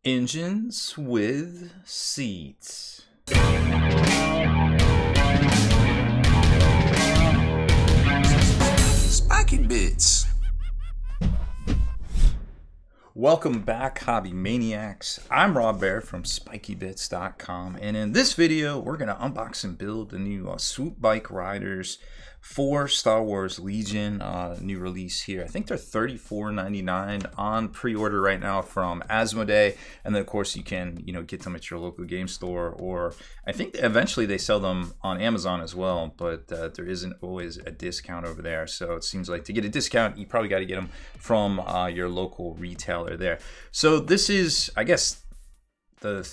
Engines with seats. Spiky Bits. Welcome back, Hobby Maniacs. I'm Rob Baer from SpikyBits.com, and in this video, we're going to unbox and build the new Swoop Bike Riders for Star Wars Legion, new release here. I think they're $34.99 on pre-order right now from Asmodee, and then of course you can get them at your local game store, or I think eventually they sell them on Amazon as well, but there isn't always a discount over there. So it seems like to get a discount, you probably got to get them from your local retailer there. So this is, I guess, the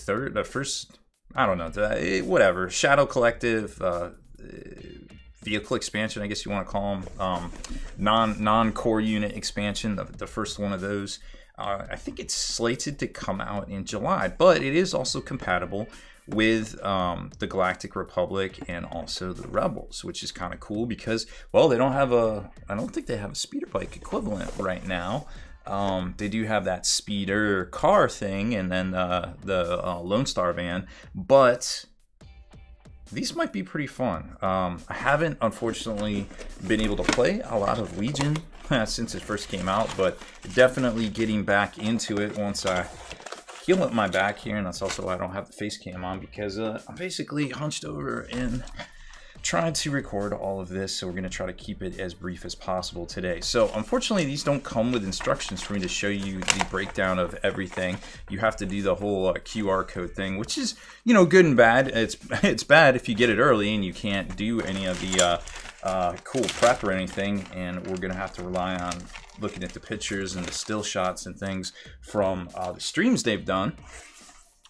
first, I don't know, whatever, Shadow Collective vehicle expansion, I guess you want to call them, non-core unit expansion, the first one of those. I think it's slated to come out in July, but it is also compatible with the Galactic Republic and also the Rebels, which is kind of cool because, well, they don't have I don't think they have a speeder bike equivalent right now. They do have that speeder car thing and then the Lone Star van, but these might be pretty fun. I haven't, unfortunately, been able to play a lot of Legion since it first came out, but definitely getting back into it once I heal up my back here, and that's also why I don't have the face cam on, because I'm basically hunched over and trying to record all of this, so we're going to try to keep it as brief as possible today. So unfortunately, these don't come with instructions for me to show you the breakdown of everything. You have to do the whole QR code thing, which is, good and bad. It's bad if you get it early and you can't do any of the cool prep or anything, and we're going to have to rely on looking at the pictures and the still shots and things from the streams they've done,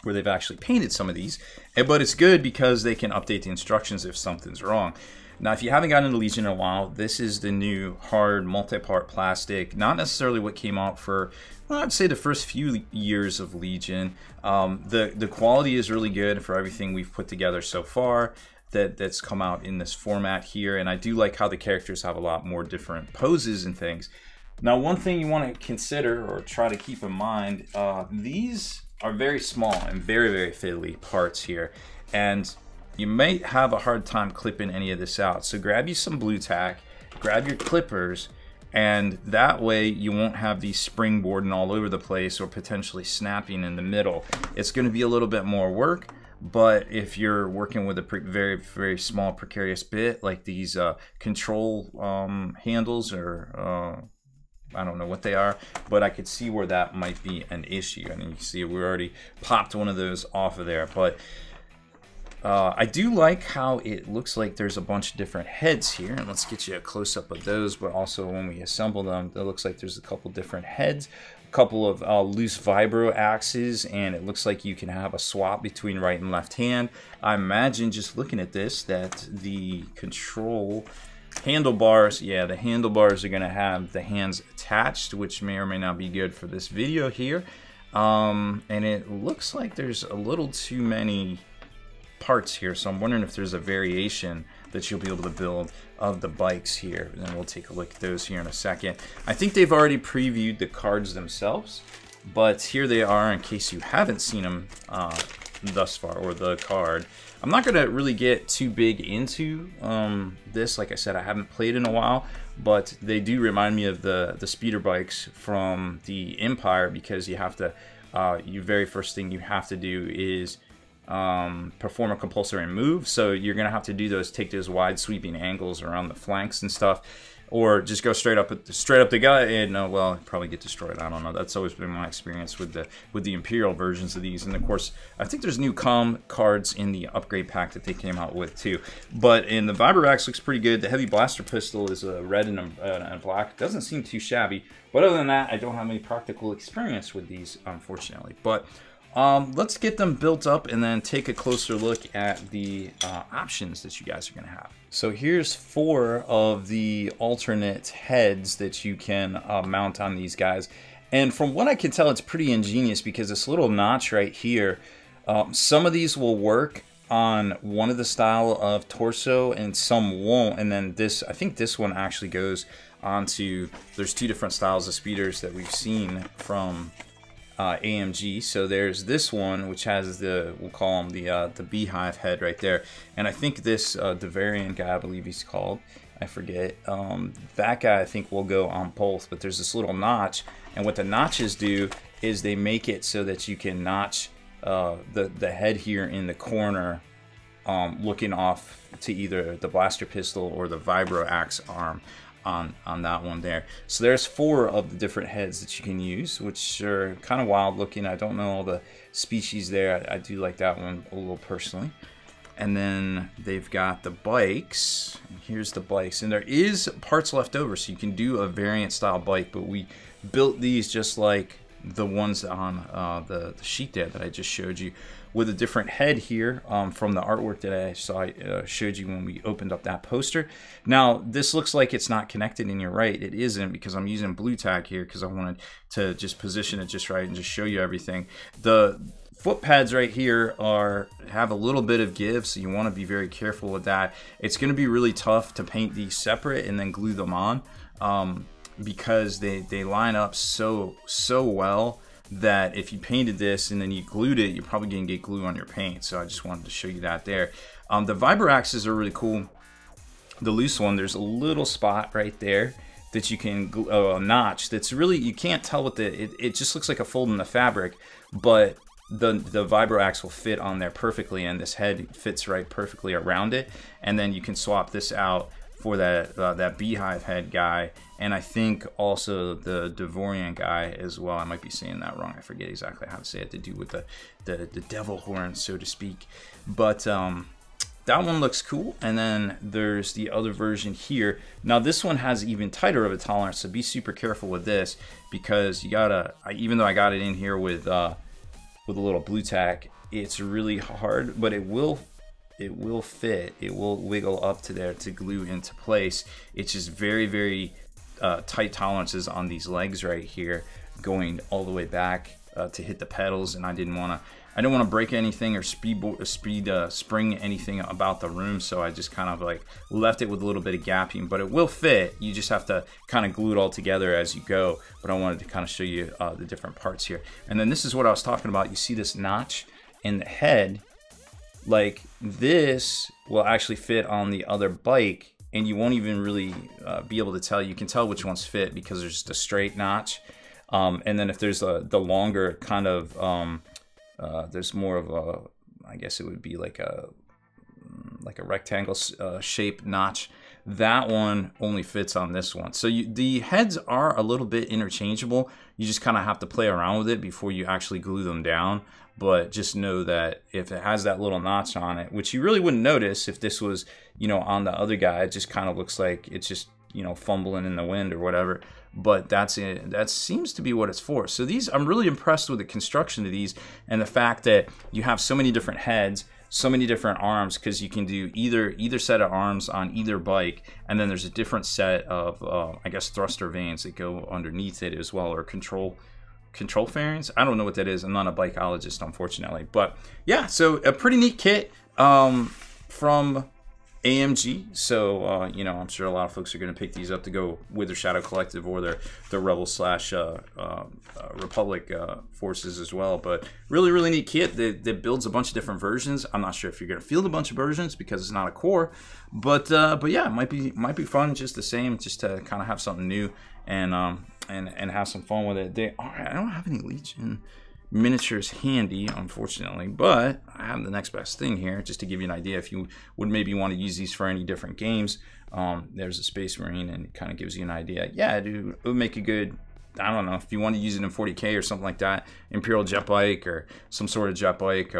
where they've actually painted some of these. But it's good because they can update the instructions if something's wrong. Now, if you haven't gotten into Legion in a while, this is the new hard multi-part plastic, not necessarily what came out for, well, I'd say the first few years of Legion. The quality is really good for everything we've put together so far that's come out in this format here, and I do like how the characters have a lot more different poses and things. Now, one thing you want to consider or try to keep in mind, these are very small and very, very fiddly parts here, and you may have a hard time clipping any of this out. So grab you some blue tack, grab your clippers, and that way you won't have these springboarding all over the place or potentially snapping in the middle. It's going to be a little bit more work, but if you're working with a very, very small precarious bit like these control handles, or I don't know what they are, but I could see where that might be an issue. And you can see we already popped one of those off of there. But I do like how it looks like there's a bunch of different heads here. And let's get you a close-up of those. But also when we assemble them, it looks like there's a couple different heads, a couple of loose vibro axes, and it looks like you can have a swap between right and left hand. I imagine, just looking at this, that the control handlebars, yeah, the handlebars are going to have the hands attached, which may or may not be good for this video here. And it looks like there's a little too many parts here, so I'm wondering if there's a variation that you'll be able to build of the bikes here, and we'll take a look at those here in a second. I think they've already previewed the cards themselves, but here they are in case you haven't seen them thus far, or the card. I'm not going to really get too big into this. Like I said, I haven't played in a while, but they do remind me of the speeder bikes from the Empire, because you have to, your very first thing you have to do is perform a compulsory move. So you're going to have to do those, take those wide sweeping angles around the flanks and stuff, or just go straight up the guy and well, probably get destroyed. I don't know. That's always been my experience with the Imperial versions of these. And of course, I think there's new comm cards in the upgrade pack that they came out with too. But in the Vibroax looks pretty good. The heavy blaster pistol is red and black. Doesn't seem too shabby. But other than that, I don't have any practical experience with these, unfortunately. But let's get them built up and then take a closer look at the options that you guys are going to have. So here's 4 of the alternate heads that you can mount on these guys. And from what I can tell, it's pretty ingenious because this little notch right here, some of these will work on one of the style of torso and some won't. And then this, I think this one actually goes onto, there's two different styles of speeders that we've seen from AMG. So there's this one, which has the, we'll call him the beehive head right there. And I think this Devarian guy, I believe he's called, I forget, that guy I think will go on both. But there's this little notch, and what the notches do is they make it so that you can notch the head here in the corner, looking off to either the blaster pistol or the vibro axe arm on that one there. So there's 4 of the different heads that you can use, which are kind of wild looking. I don't know all the species there. I do like that one a little personally. And then they've got the bikes. Here's the bikes, and there is parts left over, so you can do a variant style bike, but we built these just like the ones on the sheet there that I just showed you, with a different head here from the artwork that I showed you when we opened up that poster. Now this looks like it's not connected, and you're right, it isn't, because I'm using blue tack here because I wanted to just position it just right and just show you everything. The foot pads right here have a little bit of give, so you want to be very careful with that. It's going to be really tough to paint these separate and then glue them on, because they line up so well that if you painted this and then you glued it, you're probably going to get glue on your paint. So I just wanted to show you that there. The vibro axes are really cool. The loose one, there's a little spot right there that you can a notch that's really, you can't tell what it just looks like a fold in the fabric, but the vibro axe will fit on there perfectly, and this head fits right perfectly around it. And then you can swap this out for that beehive head guy, and I think also the Devorian guy as well. I might be saying that wrong. I forget exactly how to say it, to do with the devil horn, so to speak. But that one looks cool. And then there's the other version here. Now this one has even tighter of a tolerance, so be super careful with this, because you gotta, even though I got it in here with a little blue tack, it's really hard, but it will fit. It will wiggle up to there to glue into place. It's just very, very tight tolerances on these legs right here, going all the way back to hit the pedals. And I didn't want to break anything or spring anything about the room, so I just kind of like left it with a little bit of gapping. But it will fit. You just have to kind of glue it all together as you go. But I wanted to kind of show you the different parts here. And then this is what I was talking about. You see this notch in the head? Like, this will actually fit on the other bike, and you won't even really be able to tell. You can tell which ones fit because there's just a straight notch, and then if there's the longer kind of there's more of a, I guess it would be like a rectangle shaped notch. That one only fits on this one. So the heads are a little bit interchangeable. You just kind of have to play around with it before you actually glue them down. But just know that if it has that little notch on it, which you really wouldn't notice if this was, you know, on the other guy, it just kind of looks like it's just, you know, fumbling in the wind or whatever. But that's it. That seems to be what it's for. So these, I'm really impressed with the construction of these, and the fact that you have so many different heads, so many different arms, because you can do either set of arms on either bike, and then there's a different set of I guess thruster vanes that go underneath it as well, or control fairings. I don't know what that is. I'm not a bikeologist, unfortunately. But yeah, so a pretty neat kit from AMG. So you know, I'm sure a lot of folks are going to pick these up to go with their Shadow Collective or their Rebel / Republic forces as well. But really neat kit that builds a bunch of different versions. I'm not sure if you're going to field a bunch of versions because it's not a core, but yeah, it might be fun just the same, just to kind of have something new and have some fun with it. I don't have any Legion miniatures handy, unfortunately, but I have the next best thing here just to give you an idea if you would maybe want to use these for any different games. There's a Space Marine, and it kind of gives you an idea. Yeah, it would make a good, I don't know, if you want to use it in 40K or something like that, Imperial jet bike or some sort of jet bike.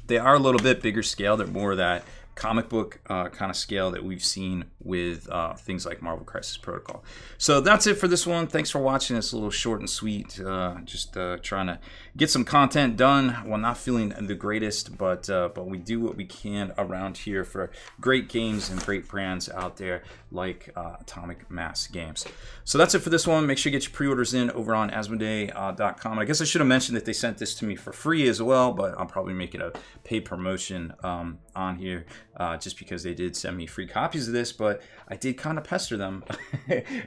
They are a little bit bigger scale. They're more of that comic book kind of scale that we've seen with things like Marvel Crisis Protocol. So that's it for this one. Thanks for watching. It's a little short and sweet. Just trying to get some content done. Well, not feeling the greatest, but we do what we can around here for great games and great brands out there like Atomic Mass Games. So that's it for this one. Make sure you get your pre-orders in over on Asmodee.com. I guess I should have mentioned that they sent this to me for free as well, but I'll probably make it a paid promotion on here. just because they did send me free copies of this, but I did kind of pester them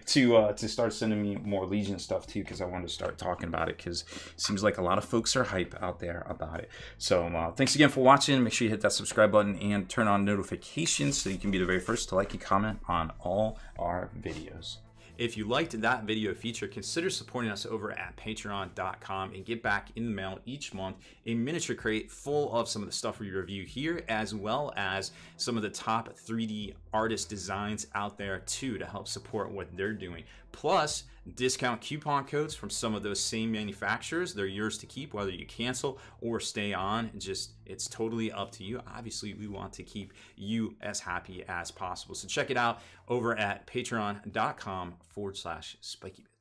to start sending me more Legion stuff too, because I wanted to start talking about it, because it seems like a lot of folks are hype out there about it. So thanks again for watching. Make sure you hit that subscribe button and turn on notifications so you can be the very first to like and comment on all our videos. If you liked that video feature, consider supporting us over at patreon.com and get back in the mail each month a miniature crate full of some of the stuff we review here, as well as some of the top 3D artist designs out there too, to help support what they're doing. Plus, discount coupon codes from some of those same manufacturers. They're yours to keep, whether you cancel or stay on. It's totally up to you. Obviously, we want to keep you as happy as possible. So check it out over at patreon.com/SpikeyBits.